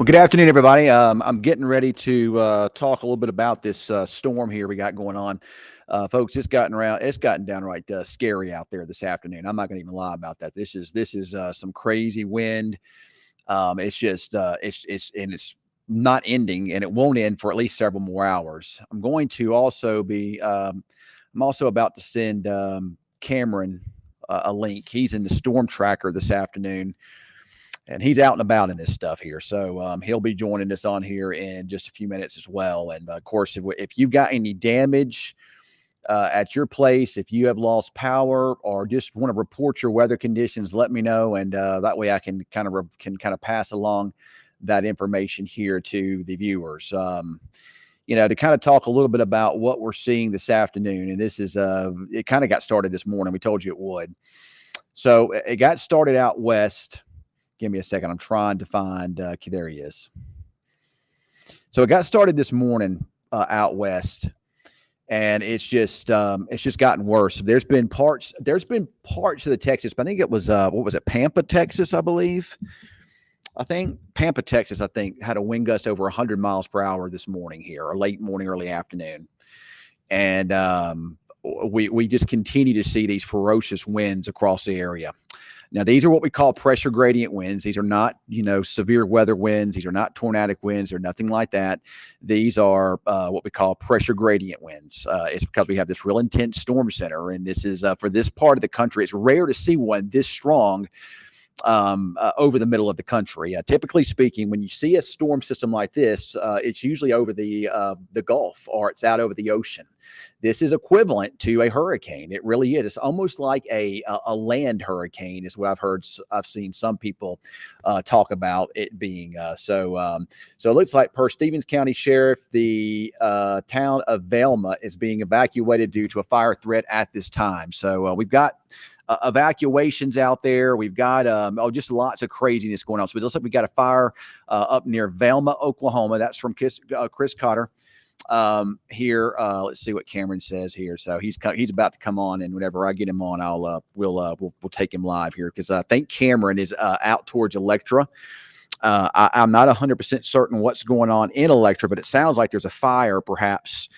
Good afternoon, everybody. I'm getting ready to talk a little bit about this storm here we got going on, folks. It's gotten downright scary out there this afternoon. I'm not going to even lie about that. This is some crazy wind. It's not ending, and it won't end for at least several more hours. I'm also about to send Cameron a link. He's in the storm tracker this afternoon, and he's out and about in this stuff here. So he'll be joining us on here in just a few minutes as well. And of course, if you've got any damage at your place, if you have lost power or just want to report your weather conditions, let me know, and that way I can kind of pass along that information here to the viewers. To kind of talk a little bit about what we're seeing this afternoon, and this is it kind of got started this morning. We told you it would. So it got started out west. Give me a second. I'm trying to find. There he is. So it got started this morning out west, and it's just gotten worse. There's been parts of the Texas, but I think it was what was it, Pampa, Texas, I believe. I think Pampa, Texas, had a wind gust over 100 miles per hour this morning here, or late morning, early afternoon, and we just continue to see these ferocious winds across the area. Now, these are what we call pressure gradient winds. These are not, severe weather winds. These are not tornadic winds or nothing like that. These are what we call pressure gradient winds. It's because we have this real intense storm center, and this is for this part of the country. It's rare to see one this strong over the middle of the country. Typically speaking, when you see a storm system like this, it's usually over the Gulf, or it's out over the ocean. This is equivalent to a hurricane. It really is. It's almost like a land hurricane is what I've seen some people talk about it being. So it looks like, per Stevens County Sheriff, the town of Velma is being evacuated due to a fire threat at this time. So we've got evacuations out there. We've got just lots of craziness going on. So it looks like we got a fire up near Velma, Oklahoma. That's from Chris Cotter here. Let's see what Cameron says here. So he's about to come on, and whenever I get him on, we'll take him live here, because I think Cameron is out towards Electra. I'm not 100% certain what's going on in Electra, but it sounds like there's a fire perhaps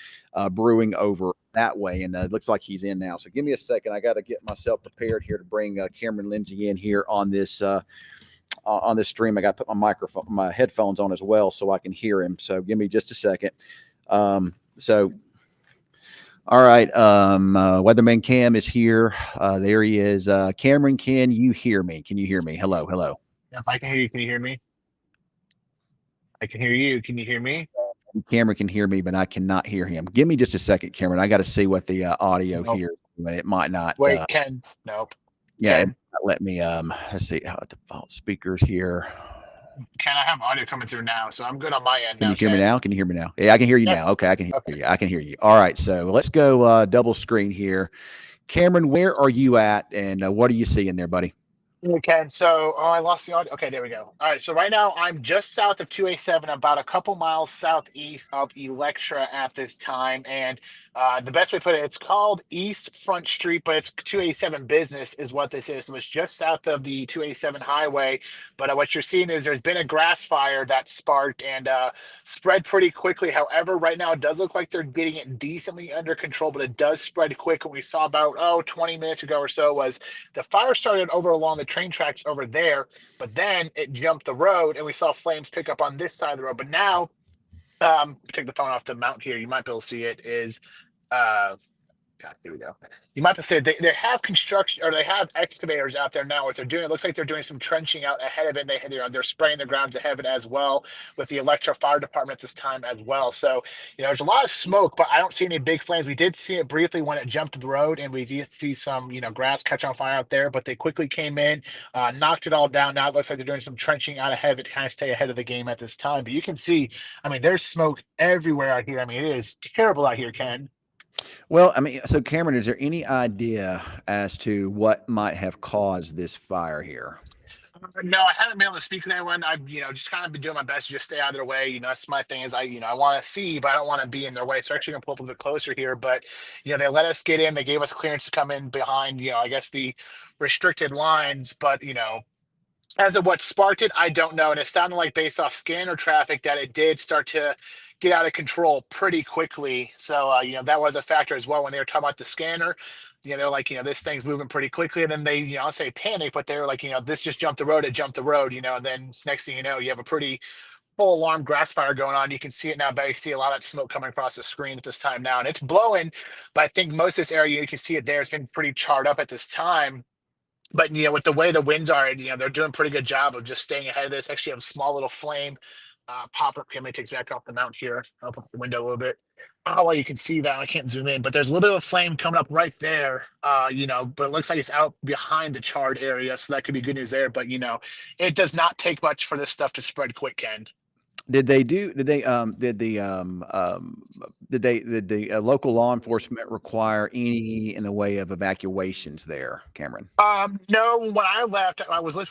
brewing over that way, and it looks like he's in now. So give me a second. I got to get myself prepared here to bring Cameron Lindsay in here on this stream. I got to put my headphones on as well, so I can hear him. So give me just a second. All right. Weatherman Cam is here. There he is. Cameron, can you hear me? Can you hear me? Hello. If I can hear you, can you hear me? I can hear you. Can you hear me? Cameron can hear me, but I cannot hear him. Give me just a second, Cameron. I got to see what the audio here. It might not. Wait, Ken. Nope. Yeah, let me. Let's see. Default speakers here. Ken, I have audio coming through now, so I'm good on my end. Can you hear me now? Can you hear me now? Yeah, I can hear you now. Okay, I can hear you. I can hear you. All right, so let's go double screen here. Cameron, where are you at, and what are you seeing there, buddy? Okay, so I lost the audio. Okay, there we go. All right, so right now I'm just south of 287, about a couple miles southeast of Electra at this time, and the best way to put it, it's called East Front Street, but it's 287 Business is what this is. So it's just south of the 287 highway. But what you're seeing is there's been a grass fire that sparked and spread pretty quickly. However, right now it does look like they're getting it decently under control, but it does spread quick. What we saw about 20 minutes ago or so was the fire started over along the train tracks over there, but then it jumped the road and we saw flames pick up on this side of the road. But now, take the phone off the mount here, you might be able to see it, is God, here we go. You might be able to say they have construction, or they have excavators out there now. What they're doing, it looks like they're doing some trenching out ahead of it. And they're spraying the grounds ahead of it as well, with the Electra Fire Department at this time as well. So there's a lot of smoke, but I don't see any big flames. We did see it briefly when it jumped the road, and we did see some grass catch on fire out there. But they quickly came in, knocked it all down. Now it looks like they're doing some trenching out ahead of it to kind of stay ahead of the game at this time. But you can see, there's smoke everywhere out here. It is terrible out here, Ken. Well, so Cameron, is there any idea as to what might have caused this fire here? No, I haven't been able to speak to anyone. I've, just kind of been doing my best to just stay out of their way. That's my thing is I want to see, but I don't want to be in their way. So actually going to pull up a little bit closer here, but, they let us get in. They gave us clearance to come in behind, I guess the restricted lines, but, As of what sparked it, I don't know. And it sounded like based off scanner traffic that it did start to get out of control pretty quickly. So, that was a factor as well when they were talking about the scanner. They're like, this thing's moving pretty quickly. And then they, I'll say panic, but they're like, this just jumped the road, it jumped the road, and then next thing you know, you have a pretty full alarm grass fire going on. You can see it now, but you can see a lot of smoke coming across the screen at this time now. And it's blowing, but I think most of this area, you can see it there. It's been pretty charred up at this time, but with the way the winds are, they're doing a pretty good job of just staying ahead of this. Actually, have a small little flame pop up. Let me take back off the mount here. I'll open up the window a little bit. I don't know why you can see that. I can't zoom in, but there's a little bit of a flame coming up right there. But it looks like it's out behind the charred area, so that could be good news there. But it does not take much for this stuff to spread quick, Ken. Did they do? Did the local law enforcement require any in the way of evacuations there, Cameron? No, when I left,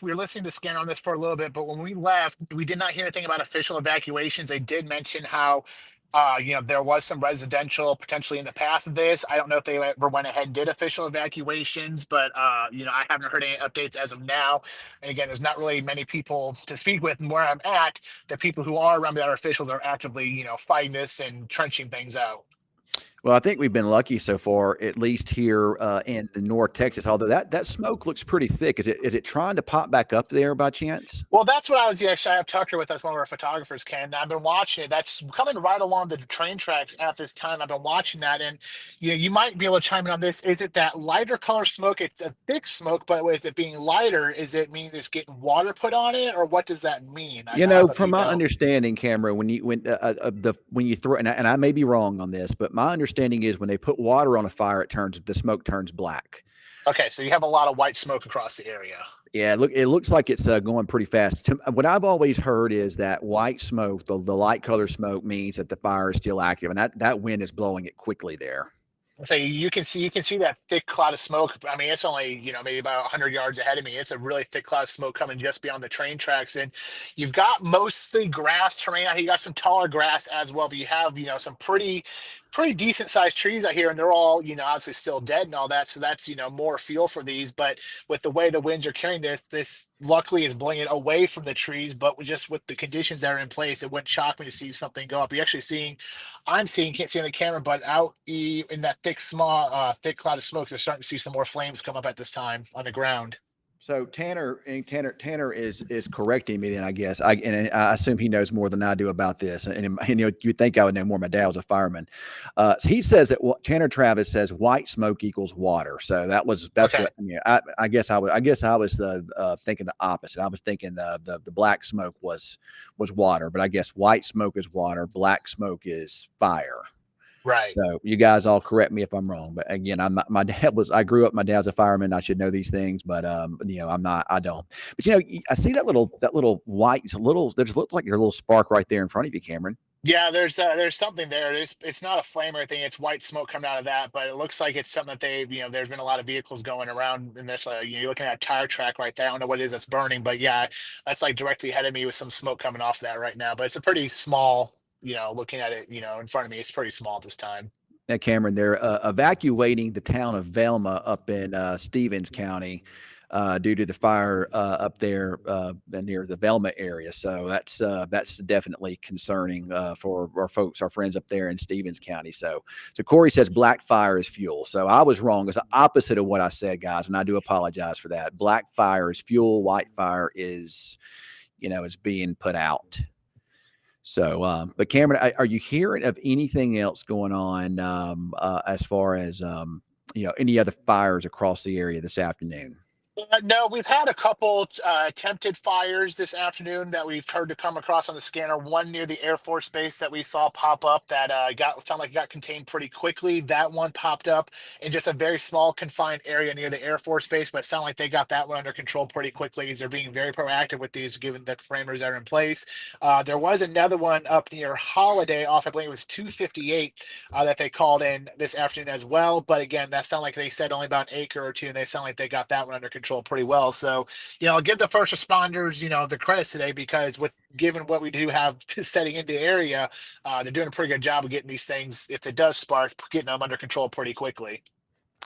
we were listening to scan on this for a little bit, but when we left, we did not hear anything about official evacuations. They did mention how, there was some residential potentially in the path of this. I don't know if they ever went ahead and did official evacuations, but I haven't heard any updates as of now. And again, there's not really many people to speak with. And where I'm at, the people who are around that are officials are actively, fighting this and trenching things out. Well, I think we've been lucky so far, at least here in the North Texas. Although that smoke looks pretty thick. Is it trying to pop back up there by chance? Well, that's what I was actually. I have Tucker with us, one of our photographers, Ken. I've been watching it. That's coming right along the train tracks at this time. I've been watching that, and you might be able to chime in on this. Is it that lighter color smoke? It's a thick smoke, but with it being lighter, is it mean it's getting water put on it, or what does that mean? I don't know if From you my know. understanding, Cameron, when you throw, and I may be wrong on this, but my understanding is when they put water on a fire, the smoke turns black. Okay, so you have a lot of white smoke across the area. Yeah, it looks like it's going pretty fast. What I've always heard is that white smoke, the light color smoke, means that the fire is still active, and that wind is blowing it quickly there. So you can see that thick cloud of smoke. I mean, it's only maybe about 100 yards ahead of me. It's a really thick cloud of smoke coming just beyond the train tracks, and you've got mostly grass terrain out here. You got some taller grass as well, but you have some pretty decent sized trees out here, and they're all obviously still dead and all that. So that's more fuel for these. But with the way the winds are carrying this luckily is blowing it away from the trees. But just with the conditions that are in place, it wouldn't shock me to see something go up. You're actually seeing I'm seeing, can't see on the camera, but out in that thick cloud of smoke, they're starting to see some more flames come up at this time on the ground. So Tanner is correcting me then, I guess. I assume he knows more than I do about this. And you'd think I would know more. My dad was a fireman. So he says that Tanner Travis says white smoke equals water. So that's Okay. what. Yeah, I guess I was thinking the opposite. I was thinking the black smoke was water, but I guess white smoke is water, black smoke is fire. Right. So you guys all correct me if I'm wrong, but again, my dad was, I grew up, my dad's a fireman. I should know these things, but I'm not, I don't. But I see that little white, there's looks like your little spark right there in front of you, Cameron. Yeah, there's something there. It's not a flame or anything. It's white smoke coming out of that, but it looks like it's something that there's been a lot of vehicles going around, and there's you're looking at a tire track right there. I don't know what it is that's burning, but yeah, that's like directly ahead of me with some smoke coming off that right now. But it's a pretty small, looking at it, in front of me, it's pretty small at this time. Cameron, they're evacuating the town of Velma up in Stevens County due to the fire up there near the Velma area. So that's definitely concerning for our folks, our friends up there in Stevens County. So Corey says black fire is fuel. So I was wrong. It's the opposite of what I said, guys, and I do apologize for that. Black fire is fuel. White fire is being put out. So, but Cameron, are you hearing of anything else going on as far as any other fires across the area this afternoon? No, we've had a couple attempted fires this afternoon that we've heard to come across on the scanner. One near the Air Force Base that we saw pop up that got sounded like it got contained pretty quickly. That one popped up in just a very small confined area near the Air Force Base, but it sounded like they got that one under control pretty quickly as they're being very proactive with these given the parameters that are in place. There was another one up near Holiday off, I believe it was 258 that they called in this afternoon as well. But again, that sounded like they said only about an acre or two, and they sound like they got that one under control pretty well. So, I'll give the first responders, the credits today because with given what we do have setting into the area, they're doing a pretty good job of getting these things, if it does spark, getting them under control pretty quickly.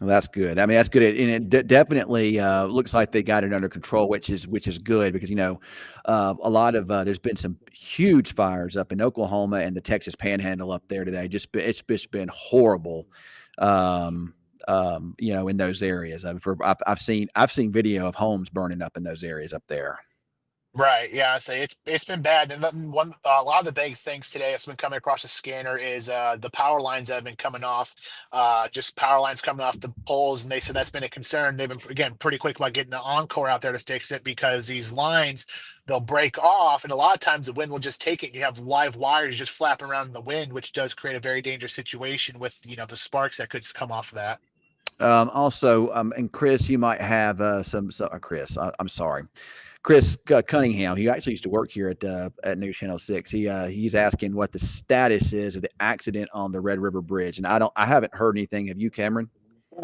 Well, that's good. I mean, that's good, and it definitely looks like they got it under control, which is good because a lot of there's been some huge fires up in Oklahoma and the Texas Panhandle up there today. It's just been horrible, um, in those areas. I've seen video of homes burning up in those areas up there. Right. Yeah. I say it's been bad, and then a lot of the big things today that's been coming across the scanner is the power lines that have been coming off, just power lines coming off the poles, and they said that's been a concern. They've been again pretty quick about getting the Encore out there to fix it because these lines they'll break off, and a lot of times the wind will just take it. And you have live wires just flapping around in the wind, which does create a very dangerous situation with the sparks that could come off of that. Also, and Chris, you might have Chris. I'm sorry. Chris Cunningham, he actually used to work here at News Channel 6. He's asking what the status is of the accident on the Red River Bridge, and I haven't heard anything. Have you, Cameron?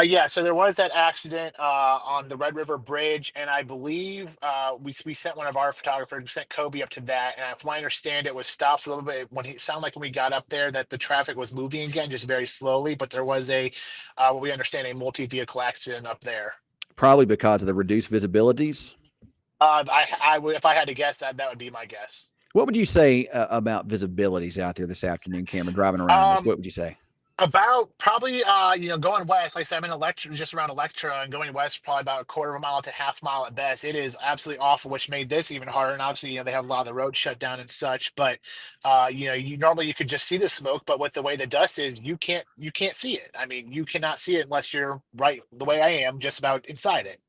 Yeah, so there was that accident on the Red River Bridge, and I believe we sent one of our photographers, we sent Kobe up to that, and from what I understand, it was stopped for a little bit when he sounded like when we got up there that the traffic was moving again, just very slowly. But there was what we understand, a multi-vehicle accident up there. Probably because of the reduced visibilities. I would, if I had to guess, that would be my guess. What would you say about visibilities out there this afternoon, Cameron, driving around this? Um, What would you say? About probably going west, like I said, I'm in Electra, just around Electra, and going west probably about a quarter of a mile to half mile at best. It is absolutely awful, which made this even harder. And obviously, they have a lot of the roads shut down and such. But you normally you could just see the smoke, but with the way the dust is, you can't see it. I mean, you cannot see it unless you're right the way I am, just about inside it.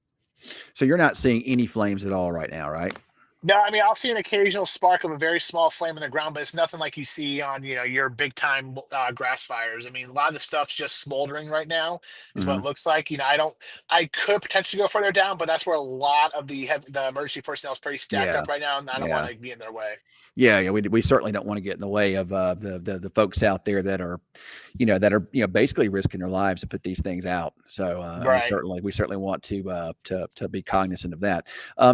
So you're not seeing any flames at all right now, right? No, I mean I'll see an occasional spark of a very small flame in the ground, but it's nothing like you see on your big time grass fires. I mean a lot of the stuff's just smoldering right now, is what Hmm. it looks like. I could potentially go further down, but that's where a lot of the emergency personnel is pretty stacked Yeah, up right now, and I don't want yeah. to be in their way. Yeah. We certainly don't want to get in the way of the folks out there that are basically risking their lives to put these things out. So Right. we certainly want to be cognizant of that.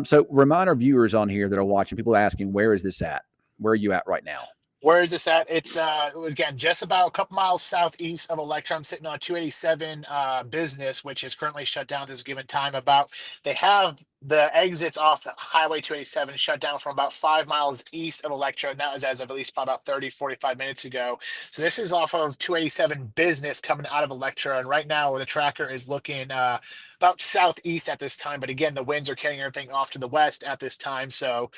So remind our viewers on here that are watching, people asking, where is this at? Where are you at right now? Where is this at? It's again just about a couple miles southeast of Electra. I'm sitting on 287 business, which is currently shut down at this given time. About they have the exits off the highway 287 shut down from about 5 miles east of Electra, and that was as of at least probably about 30, 45 minutes ago. So this is off of 287 business coming out of Electra, and right now where the tracker is looking about southeast at this time. But again, the winds are carrying everything off to the west at this time. So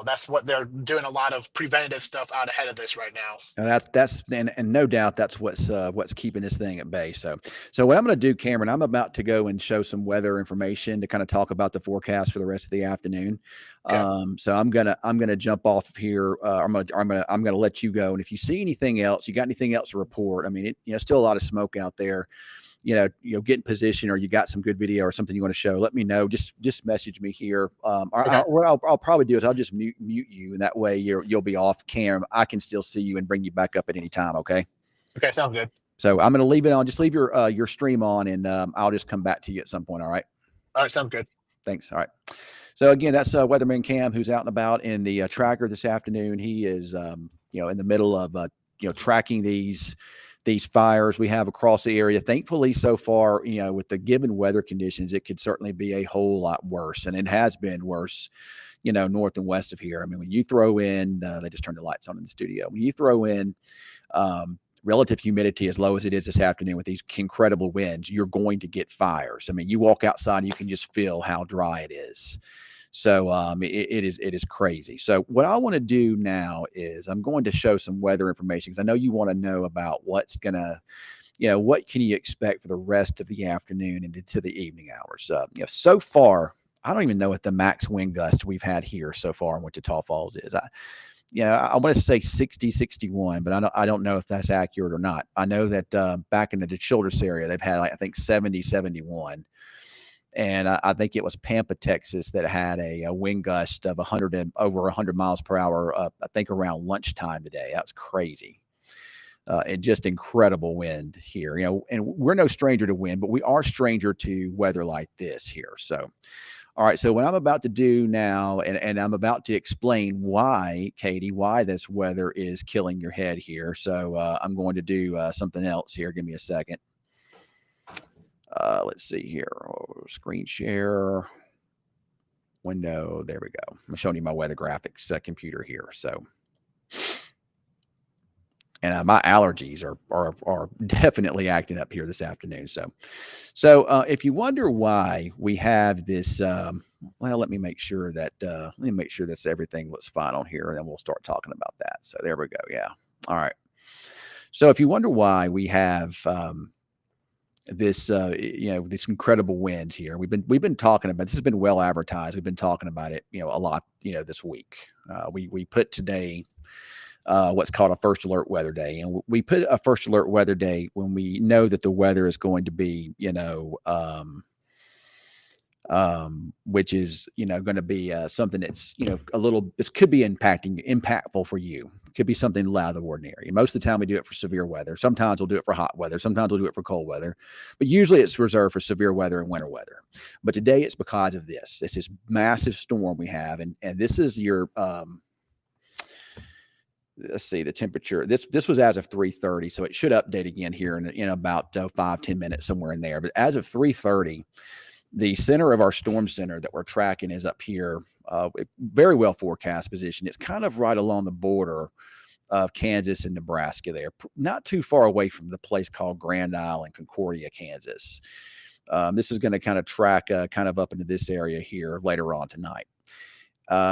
that's what they're doing, a lot of preventative stuff out ahead of this right now. And and no doubt that's what's keeping this thing at bay. So what I'm going to do, Cameron, I'm about to go and show some weather information to kind of talk about the forecast for the rest of the afternoon. Okay. So I'm gonna jump off of here. I'm gonna let you go. And if you see anything else, you got anything else to report? I mean, still a lot of smoke out there. Get in position, or you got some good video or something you want to show, let me know. Just message me here. Okay. What I'll probably do is I'll just mute you, and that way you'll be off cam. I can still see you and bring you back up at any time. Okay. Okay. Sounds good. So I'm going to leave it on. Just leave your stream on, and I'll just come back to you at some point. All right. All right. Sounds good. Thanks. All right. So again, that's Weatherman Cam, who's out and about in the tracker this afternoon. He is in the middle of tracking these fires we have across the area. Thankfully, so far, with the given weather conditions, it could certainly be a whole lot worse, and it has been worse, north and west of here. I mean, when you throw in, they just turned the lights on in the studio. When you throw in relative humidity as low as it is this afternoon with these incredible winds, you're going to get fires. I mean, you walk outside and you can just feel how dry it is. So it is crazy. So what I want to do now is I'm going to show some weather information, because I know you want to know about what can you expect for the rest of the afternoon and into the evening hours. So far, I don't even know what the max wind gust we've had here so far in Wichita Falls is. I want to say 60, 61, but I don't know if that's accurate or not. I know that back in the Childress area, they've had, I think, 70, 71. And I think it was Pampa, Texas, that had a wind gust of over 100 miles per hour, I think around lunchtime today. That's crazy. And just incredible wind here, and we're no stranger to wind, but we are stranger to weather like this here. So, all right. So what I'm about to do now, and I'm about to explain why, Katie, why this weather is killing your head here. So I'm going to do something else here. Give me a second. Let's see here. Oh, screen share. Window. There we go. I'm showing you my weather graphics computer here. So, and my allergies are definitely acting up here this afternoon. So if you wonder why we have this, well, let me make sure that everything looks fine on here, and then we'll start talking about that. So there we go. Yeah. All right. So if you wonder why we have this these incredible winds here, we've been talking about this, has been well advertised. We've been talking about it a lot this week. We put today what's called a first alert weather day, and we put a first alert weather day when we know that the weather is going to be which is going to be something that's a little, this could be impactful for you. It could be something out of the ordinary. Most of the time we do it for severe weather. Sometimes we'll do it for hot weather. Sometimes we'll do it for cold weather, but usually it's reserved for severe weather and winter weather. But today it's because of this. It's this massive storm we have, and this is your let's see the temperature. This was as of 3:30, so it should update again here in about 5-10 minutes, somewhere in there. But as of 3:30, the center of our storm center that we're tracking is up here, very well forecast position. It's kind of right along the border of Kansas and Nebraska there, not too far away from the place called Grand Isle in Concordia, Kansas. This is going to kind of track kind of up into this area here later on tonight.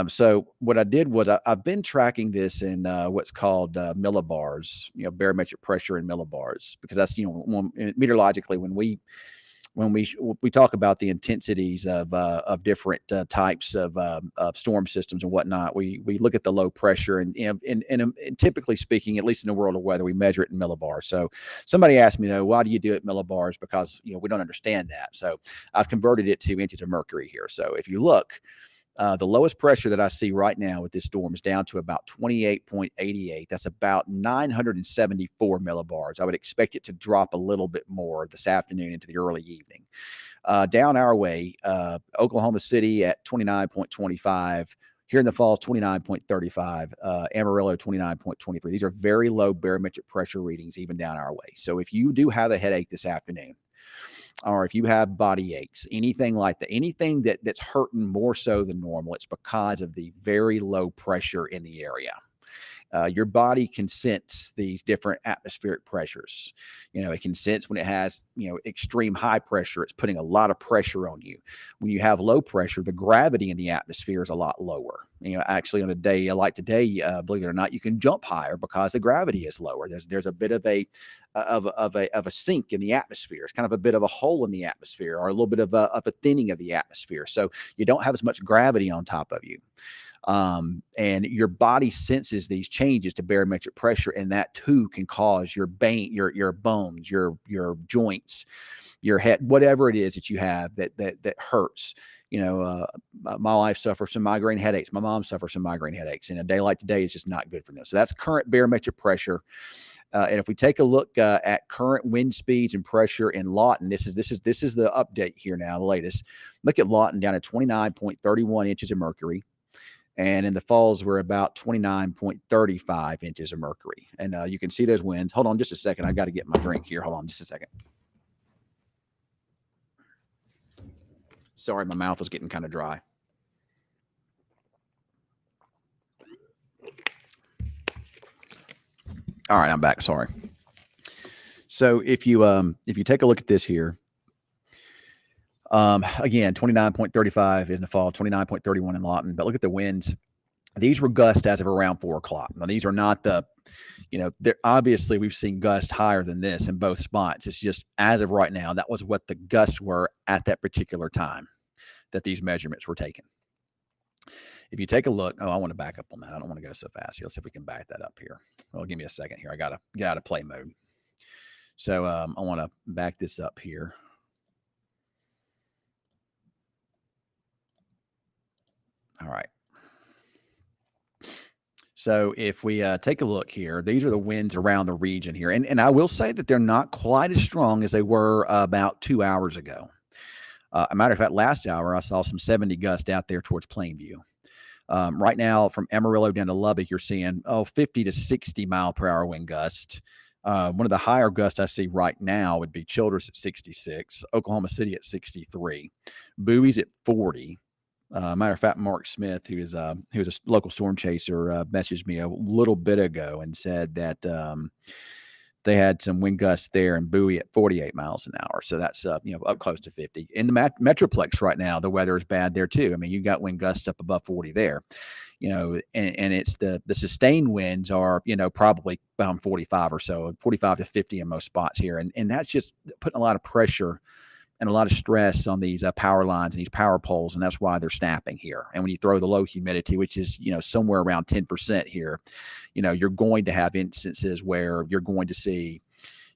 So what I did was I've been tracking this in what's called millibars, barometric pressure in millibars, because that's, meteorologically, when we talk about the intensities of different types of storm systems and whatnot, we look at the low pressure, and typically speaking, at least in the world of weather, we measure it in millibars. So somebody asked me though, why do you do it in millibars? Because we don't understand that. So I've converted it to inches of mercury here. So if you look, the lowest pressure that I see right now with this storm is down to about 28.88. That's about 974 millibars. I would expect it to drop a little bit more this afternoon into the early evening. Down our way, Oklahoma City at 29.25. Here in the Falls, 29.35. Amarillo, 29.23. These are very low barometric pressure readings, even down our way. So if you do have a headache this afternoon, or if you have body aches, anything like that, anything that's hurting more so than normal, it's because of the very low pressure in the area. Your body can sense these different atmospheric pressures. It can sense when it has, extreme high pressure, it's putting a lot of pressure on you. When you have low pressure, the gravity in the atmosphere is a lot lower. Actually on a day like today, believe it or not, you can jump higher because the gravity is lower. There's a bit of a sink in the atmosphere. It's kind of a bit of a hole in the atmosphere, or a little bit of a thinning of the atmosphere. So you don't have as much gravity on top of you. And your body senses these changes to barometric pressure, and that too can cause your bones, your joints, your head, whatever it is that you have that hurts. My wife suffers from migraine headaches. My mom suffers from migraine headaches, and a day like today is just not good for them. So that's current barometric pressure. And if we take a look at current wind speeds and pressure in Lawton, this is the update here now, the latest. Look at Lawton down at 29.31 inches of mercury. And in the Falls, we're about 29.35 inches of mercury. And you can see those winds. Hold on just a second. I got to get my drink here. Hold on just a second. Sorry, my mouth was getting kind of dry. All right, I'm back. Sorry. So if you take a look at this here, again, 29.35 in the Fall, 29.31 in Lawton. But look at the winds. These were gusts as of around 4 o'clock. Now, these are not obviously we've seen gusts higher than this in both spots. It's just as of right now, that was what the gusts were at that particular time that these measurements were taken. If you take a look, I want to back up on that. I don't want to go so fast here. Let's see if we can back that up here. Well, give me a second here. I got to get out of play mode. So I want to back this up here. All right. So if we take a look here, these are the winds around the region here. And I will say that they're not quite as strong as they were about 2 hours ago. A matter of fact, last hour, I saw some 70 gusts out there towards Plainview. Right now, from Amarillo down to Lubbock, you're seeing 50 to 60 mile per hour wind gusts. One of the higher gusts I see right now would be Childress at 66, Oklahoma City at 63, Bowie's at 40. Matter of fact, Mark Smith, who was a local storm chaser, messaged me a little bit ago and said that they had some wind gusts there in Bowie at 48 miles an hour. So that's up close to 50. In the Metroplex right now, the weather is bad there too. I mean, you got wind gusts up above 40 there. And it's the sustained winds are, probably around 45 or so, 45 to 50 in most spots here. And that's just putting a lot of pressure and a lot of stress on these power lines and these power poles, and that's why they're snapping here. And when you throw the low humidity, which is somewhere around 10% here, you're going to have instances where you're going to see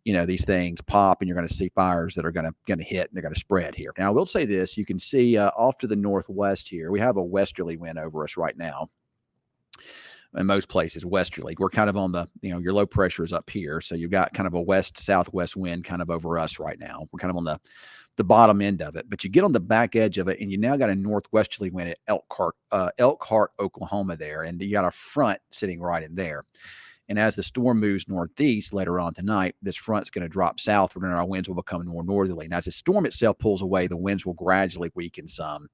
these things pop, and you're going to see fires that are going to hit and they're going to spread here. Now, I will say this: you can see off to the northwest here, we have a westerly wind over us right now. In most places, westerly. We're kind of on the, your low pressure is up here, so you've got kind of a west-southwest wind kind of over us right now. We're kind of on the bottom end of it, but you get on the back edge of it, and you now got a northwesterly wind at Elkhart, Oklahoma there, and you got a front sitting right in there. And as the storm moves northeast later on tonight, this front's going to drop southward, and our winds will become more northerly. And as the storm itself pulls away, the winds will gradually weaken some.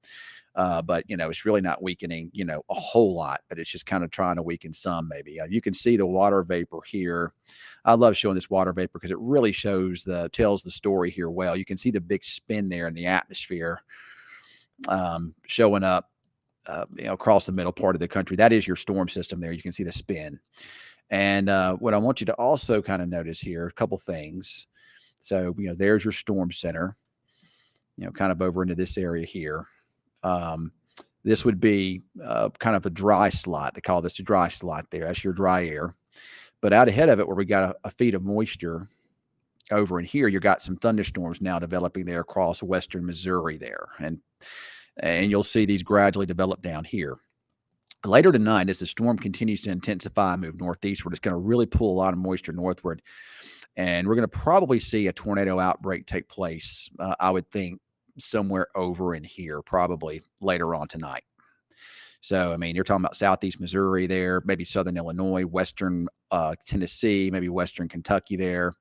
But it's really not weakening, a whole lot, but it's just kind of trying to weaken some maybe. You can see the water vapor here. I love showing this water vapor because it really tells the story here well. You can see the big spin there in the atmosphere showing up, across the middle part of the country. That is your storm system there. You can see the spin. And what I want you to also kind of notice here, a couple things. So, there's your storm center, kind of over into this area here. This would be kind of a dry slot. They call this a dry slot there. That's your dry air. But out ahead of it, where we got a feet of moisture over in here, you got some thunderstorms now developing there across western Missouri there. And you'll see these gradually develop down here. Later tonight, as the storm continues to intensify and move northeastward, it's going to really pull a lot of moisture northward. And we're going to probably see a tornado outbreak take place, I would think, somewhere over in here, probably later on tonight. So, I mean, you're talking about southeast Missouri there, maybe southern Illinois, western Tennessee, maybe western Kentucky there,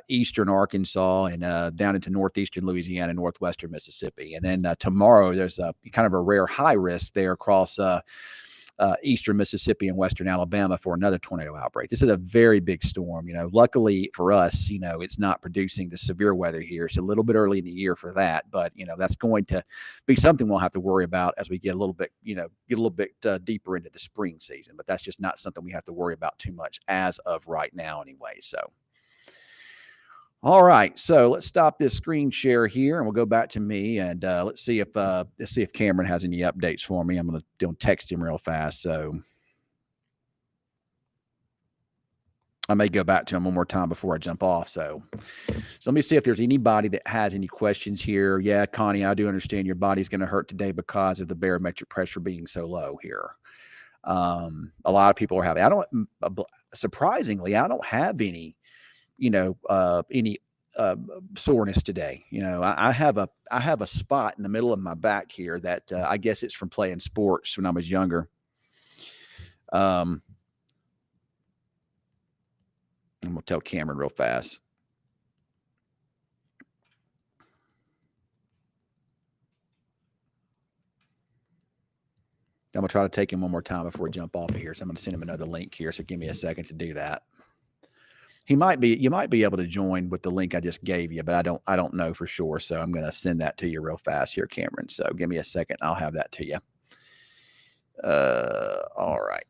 eastern Arkansas, and down into northeastern Louisiana, northwestern Mississippi. And then tomorrow, there's kind of a rare high risk there across eastern Mississippi and western Alabama for another tornado outbreak. This is a very big storm. Luckily for us, it's not producing the severe weather here. It's a little bit early in the year for that, but that's going to be something we'll have to worry about as we get a little bit, deeper into the spring season. But that's just not something we have to worry about too much as of right now, anyway. So. All right, so let's stop this screen share here, and we'll go back to me, and let's see if Cameron has any updates for me. I'm going to text him real fast, so I may go back to him one more time before I jump off. So let me see if there's anybody that has any questions here. Yeah, Connie, I do understand your body's going to hurt today because of the barometric pressure being so low here. A lot of people are having. Surprisingly, I don't have any. Any soreness today. I have a spot in the middle of my back here that I guess it's from playing sports when I was younger. I'm going to tell Cameron real fast. I'm going to try to take him one more time before we jump off of here. So I'm going to send him another link here. So give me a second to do that. You might be able to join with the link I just gave you, but I don't know for sure. So I'm going to send that to you real fast here, Cameron. So give me a second. I'll have that to you. All right,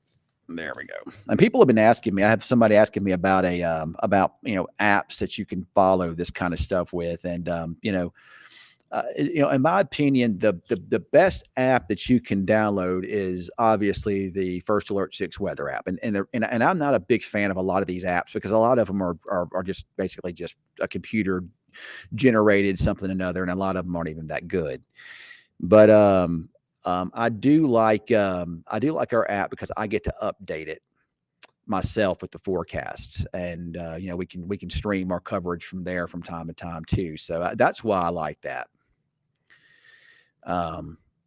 there we go. And people have been asking me, I have somebody asking me about apps that you can follow this kind of stuff with. And, in my opinion, the best app that you can download is obviously the First Alert 6 weather app. And I'm not a big fan of a lot of these apps because a lot of them are just basically just a computer generated something or another, and a lot of them aren't even that good. But I do like our app because I get to update it myself with the forecasts, and we can stream our coverage from there from time to time too. So that's why I like that.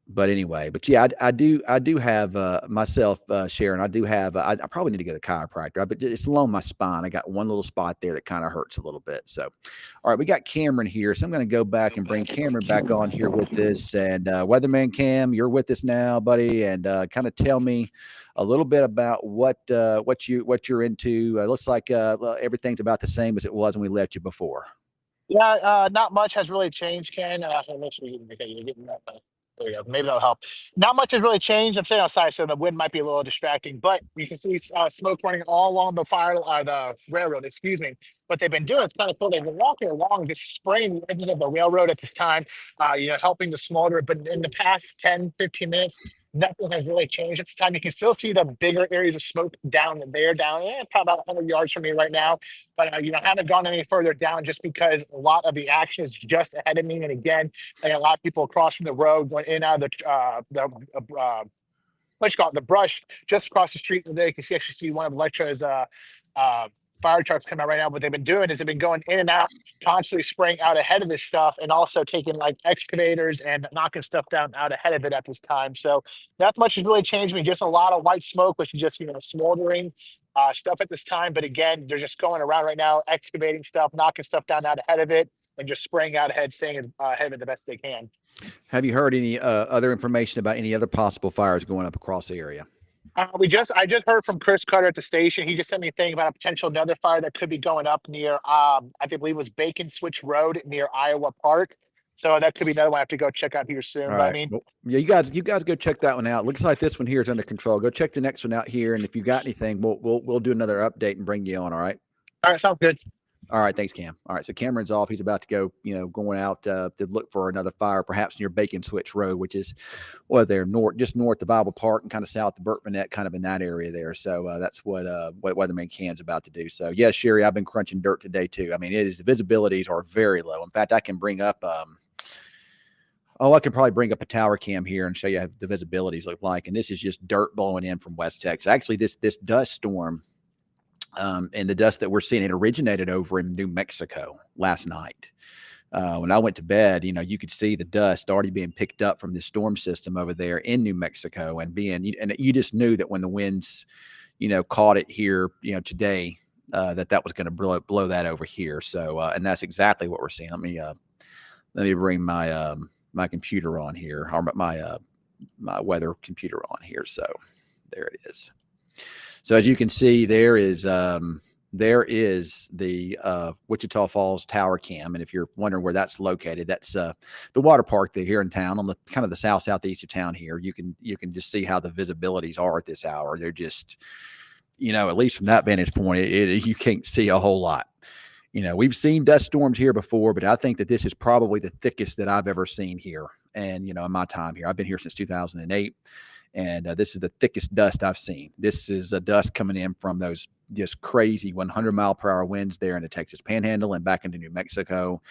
But anyway, but yeah, I do have myself, Sharon. I do have. I probably need to go to the chiropractor, but it's along my spine. I got one little spot there that kind of hurts a little bit. So, all right, we got Cameron here, so I'm going to go back and bring Cameron back on here with us. And Weatherman Cam, you're with us now, buddy, and kind of tell me a little bit about what you're into. Looks like everything's about the same as it was when we left you before. Yeah, not much has really changed, Ken. I'll make sure you're getting that. There we go. Maybe that'll help. Not much has really changed. I'm sitting outside, so the wind might be a little distracting, but you can see smoke running all along the railroad. Excuse me. What they've been doing, it's kind of cool. They've been walking along, just spraying the edges of the railroad at this time, helping to smolder it. But in the past 10, 15 minutes, nothing has really changed. At this time, you can still see the bigger areas of smoke down there, probably about 100 yards from me right now. But haven't gone any further down just because a lot of the action is just ahead of me. And again, a lot of people crossing the road, going in and out of what you call it, the brush just across the street. There you can actually see one of Electra's uh, fire trucks coming out right now. What they've been doing is they've been going in and out, constantly spraying out ahead of this stuff, and also taking like excavators and knocking stuff down out ahead of it at this time. So not much has really changed. Me, just a lot of white smoke, which is just smoldering stuff at this time. But again, they're just going around right now, excavating stuff, knocking stuff down out ahead of it, and just spraying out ahead, staying ahead of it the best they can. Have you heard any other information about any other possible fires going up across the area? I just heard from Chris Cutter at the station. He just sent me a thing about a potential another fire that could be going up near believe it was Bacon Switch Road near Iowa Park. So that could be another one I have to go check out here soon. All But I right. mean, Well, yeah, you guys go check that one out. Looks like this one here is under control. Go check the next one out here, and if you got anything, we'll do another update and bring you on. All right. all right, sounds good. All right. Thanks, Cam. All right. So Cameron's off. He's about to go. Going out to look for another fire, perhaps near Bacon Switch Road, which is there just north of Bible Park and kind of south of Burtmanette, kind of in that area there. So that's what Weatherman Cam's about to do. So yeah, Sherry, I've been crunching dirt today too. I mean, the visibilities are very low. In fact, I can bring up. I can probably bring up a tower cam here and show you how the visibilities look like. And this is just dirt blowing in from West Texas. Actually, this dust storm and the dust that we're seeing, it originated over in New Mexico last night. When I went to bed, you could see the dust already being picked up from the storm system over there in New Mexico and you just knew that when the winds, caught it here, today, that was going to blow that over here. So, and that's exactly what we're seeing. Let me bring my computer on here, or my weather computer on here. So there it is. So as you can see, there is the Wichita Falls Tower Cam, and if you're wondering where that's located, that's the water park there here in town on the kind of the southeast of town here. You can just see how the visibilities are at this hour. They're just, at least from that vantage point, you can't see a whole lot. We've seen dust storms here before, but I think that this is probably the thickest that I've ever seen here. And, in my time here, I've been here since 2008, and this is the thickest dust I've seen. This is a dust coming in from those just crazy 100-mile-per-hour winds there in the Texas Panhandle and back into New Mexico.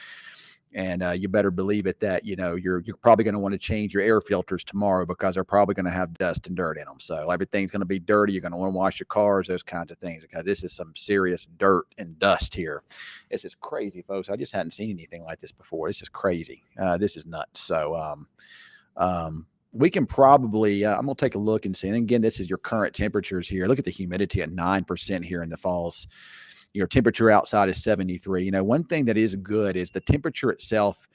And you better believe it that, you're probably going to want to change your air filters tomorrow because they're probably going to have dust and dirt in them. So everything's going to be dirty. You're going to want to wash your cars, those kinds of things, because this is some serious dirt and dust here. This is crazy, folks. I just hadn't seen anything like this before. This is crazy. This is nuts. So we can probably, I'm going to take a look and see. And again, this is your current temperatures here. Look at the humidity at 9% here in the Falls. Your temperature outside is 73. One thing that is good is the temperature itself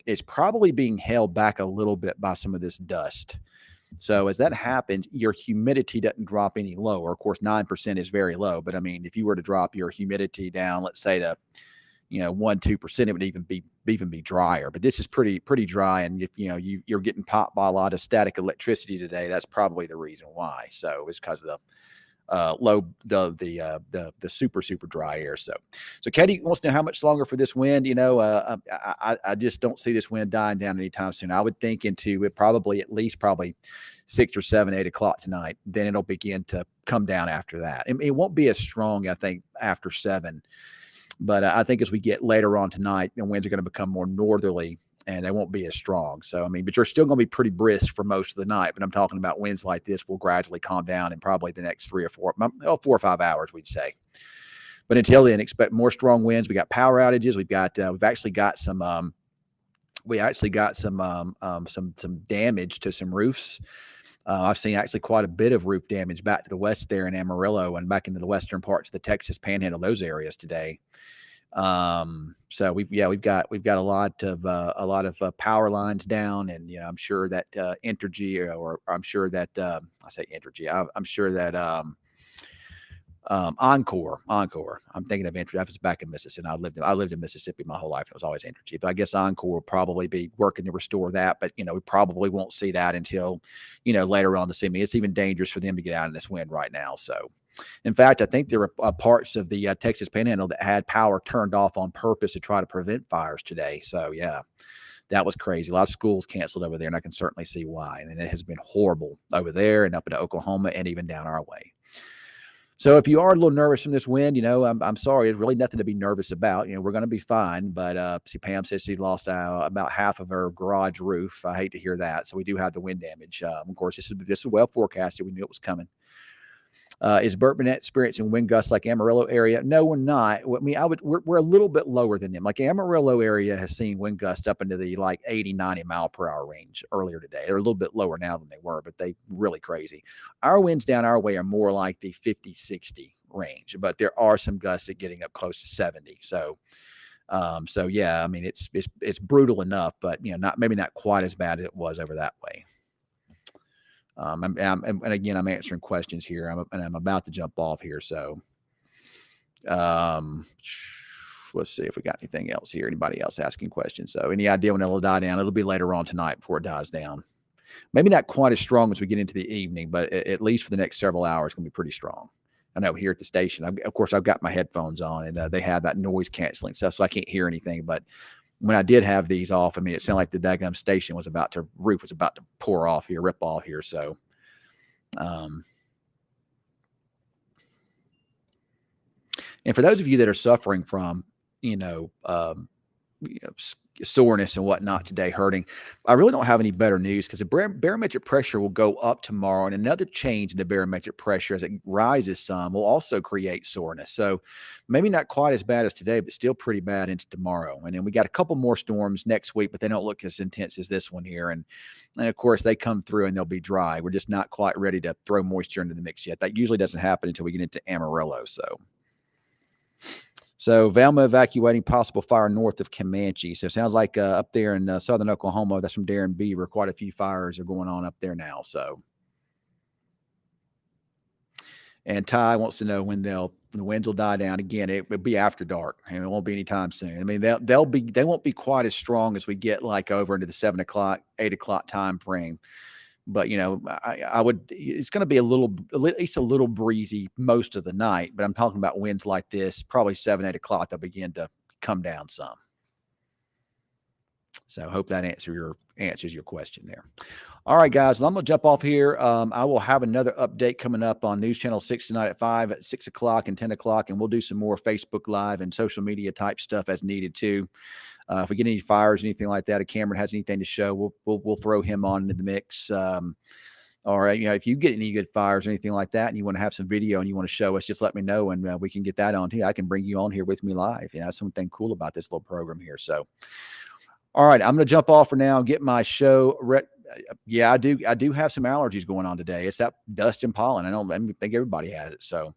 is probably being held back a little bit by some of this dust. So as that happens, your humidity doesn't drop any lower. Of course, 9% is very low, but I mean, if you were to drop your humidity down, let's say to, 1-2%, it would even be drier. But this is pretty dry, and if you're getting popped by a lot of static electricity today, that's probably the reason why. So it's because of the the super dry air. So Katie wants to know how much longer for this wind. I just don't see this wind dying down anytime soon. I would think into it at least 6 or 7, 8 o'clock tonight. Then it'll begin to come down after that. It won't be as strong, I think, after 7. But I think as we get later on tonight, the winds are going to become more northerly, and they won't be as strong. So, but you're still going to be pretty brisk for most of the night. But I'm talking about winds like this will gradually calm down in probably the next 4 or 5 hours, we'd say. But until then, expect more strong winds. We got power outages. We've actually got some We actually got some damage to some roofs. I've seen actually quite a bit of roof damage back to the west there in Amarillo and back into the western parts of the Texas Panhandle, those areas today. So we've got a lot of power lines down, and I'm sure that Entergy, or I'm sure that I say Entergy, I'm sure that Encore. I'm thinking of Entergy. I was back in Mississippi. I lived in Mississippi my whole life. It was always Entergy, but I guess Encore will probably be working to restore that. But we probably won't see that until later on this evening. It's even dangerous for them to get out in this wind right now. So. In fact, I think there were parts of the Texas Panhandle that had power turned off on purpose to try to prevent fires today. So, yeah, that was crazy. A lot of schools canceled over there, and I can certainly see why. And it has been horrible over there and up into Oklahoma and even down our way. So if you are a little nervous from this wind, I'm sorry. There's really nothing to be nervous about. We're going to be fine. But see, Pam says she lost about half of her garage roof. I hate to hear that. So we do have the wind damage. Of course, this is well forecasted. We knew it was coming. Is Burton experiencing wind gusts like Amarillo area? No, we're not. I mean, we're a little bit lower than them. Like Amarillo area has seen wind gusts up into the 80, 90 mile per hour range earlier today. They're a little bit lower now than they were, but they really crazy. Our winds down our way are more like the 50, 60 range, but there are some gusts that getting up close to 70. So yeah, I mean, it's brutal enough, but maybe not quite as bad as it was over that way. And again, I'm answering questions here, and I'm about to jump off here. So, let's see if we got anything else here. Anybody else asking questions? So, any idea when it'll die down? It'll be later on tonight before it dies down. Maybe not quite as strong as we get into the evening, but at least for the next several hours, it's going to be pretty strong. I know here at the station, of course, I've got my headphones on, and they have that noise canceling stuff, so I can't hear anything. But when I did have these off, I mean, it sounded like the daggum station roof was about to rip off here. So, and for those of you that are suffering from, soreness and whatnot today, hurting, I really don't have any better news, because the barometric pressure will go up tomorrow, and another change in the barometric pressure as it rises some will also create soreness. So maybe not quite as bad as today, but still pretty bad into tomorrow. And then we got a couple more storms next week, but they don't look as intense as this one here. And of course, they come through and they'll be dry. We're just not quite ready to throw moisture into the mix yet. That usually doesn't happen until we get into Amarillo. So Velma evacuating possible fire north of Comanche. So it sounds like up there in southern Oklahoma, that's from Darren Beaver, quite a few fires are going on up there now. So, and Ty wants to know when the winds will die down. Again, it will be after dark, and it won't be anytime soon. I mean, they won't be quite as strong as we get like over into the 7 o'clock, 8 o'clock time frame. But it's going to be at least a little breezy most of the night. But I'm talking about winds like this, probably 7, 8 o'clock, they'll begin to come down some. So I hope that answers your question there. All right, guys, well, I'm going to jump off here. I will have another update coming up on News Channel 6 tonight at 5, at 6 o'clock and 10 o'clock, and we'll do some more Facebook Live and social media type stuff as needed too. If we get any fires, anything like that, if Cameron has anything to show, we'll throw him on into the mix. All right, if you get any good fires or anything like that, and you want to have some video and you want to show us, just let me know, and we can get that on here. I can bring you on here with me live. That's something cool about this little program here. So, all right, I'm going to jump off for now and get my show. Yeah, I do have some allergies going on today. It's that dust and pollen. I think everybody has it. So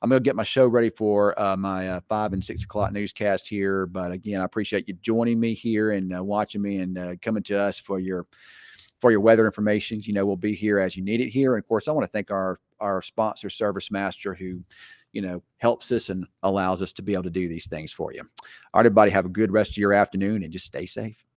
I'm going to get my show ready for my 5 and 6 o'clock newscast here. But again, I appreciate you joining me here and watching me and coming to us for your weather information. We'll be here as you need it here. And of course, I want to thank our sponsor, Service Master, who helps us and allows us to be able to do these things for you. All right, everybody, have a good rest of your afternoon and just stay safe.